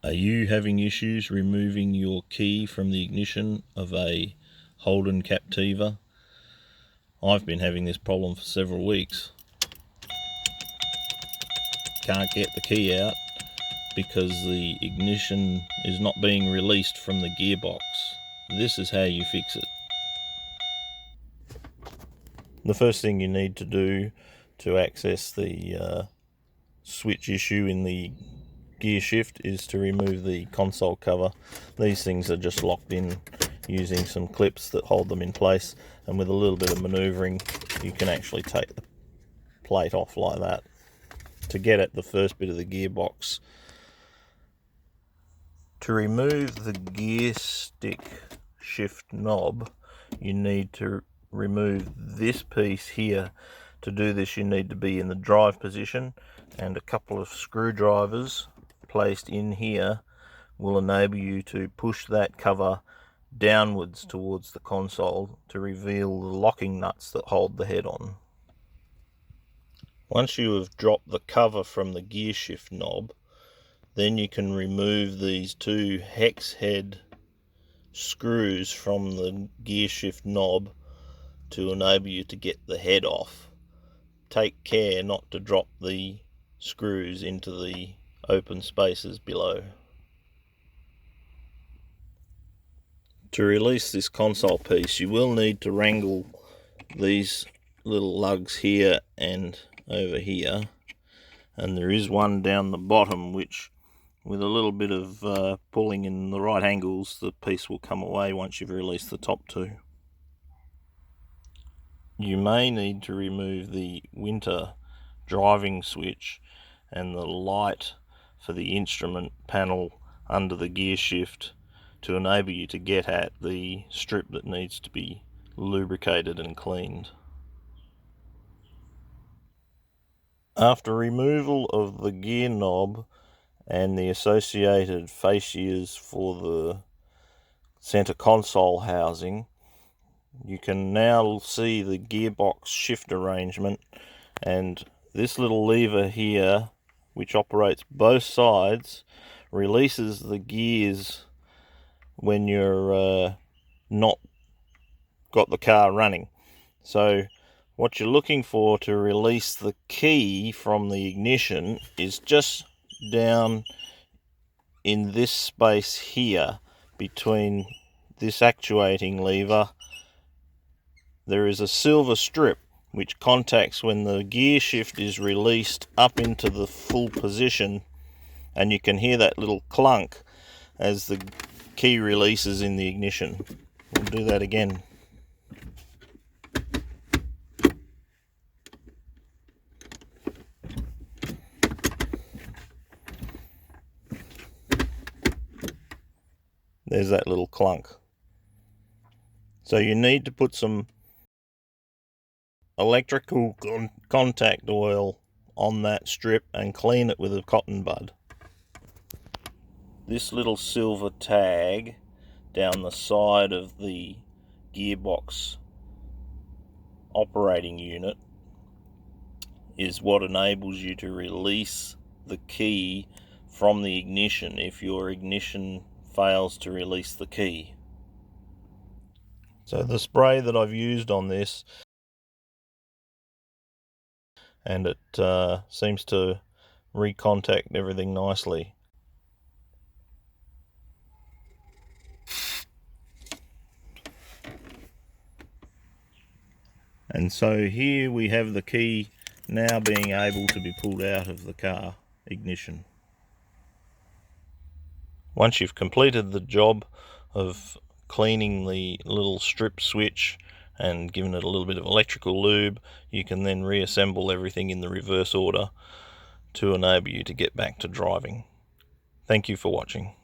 Are you having issues removing your key from the ignition of a Holden Captiva? I've been having this problem for several weeks. Can't get the key out because the ignition is not being released from the gearbox. This is how you fix it. The first thing you need to do to access the switch issue in the gear shift is to remove the console cover. These things are just locked in using some clips that hold them in place, and with a little bit of maneuvering you can actually take the plate off like that. To get at the first bit of the gearbox, to remove the gear stick shift knob, you need to remove this piece here. To do this you need to be in the drive position, and a couple of screwdrivers placed in here will enable you to push that cover downwards towards the console to reveal the locking nuts that hold the head on. Once you have dropped the cover from the gear shift knob, then you can remove these two hex head screws from the gear shift knob to enable you to get the head off. Take care not to drop the screws into the open spaces below. To release this console piece, you will need to wrangle these little lugs here and over here, and there is one down the bottom which, with a little bit of pulling in the right angles, the piece will come away once you've released the top two. You may need to remove the winter driving switch and the light for the instrument panel under the gear shift to enable you to get at the strip that needs to be lubricated and cleaned. After removal of the gear knob and the associated fascias for the center console housing, you can now see the gearbox shift arrangement, and this little lever here, which operates both sides, releases the gears when you're not got the car running. So what you're looking for to release the key from the ignition is just down in this space here between this actuating lever. There is a silver strip which contacts when the gear shift is released up into the full position, and you can hear that little clunk as the key releases in the ignition. We'll do that again. There's that little clunk. So you need to put some electrical contact oil on that strip and clean it with a cotton bud. This little silver tag down the side of the gearbox operating unit is what enables you to release the key from the ignition if your ignition fails to release the key. So the spray that I've used on this, and it seems to recontact everything nicely. And so here we have the key now being able to be pulled out of the car ignition. Once you've completed the job of cleaning the little strip switch and given it a little bit of electrical lube, you can then reassemble everything in the reverse order to enable you to get back to driving. Thank you for watching.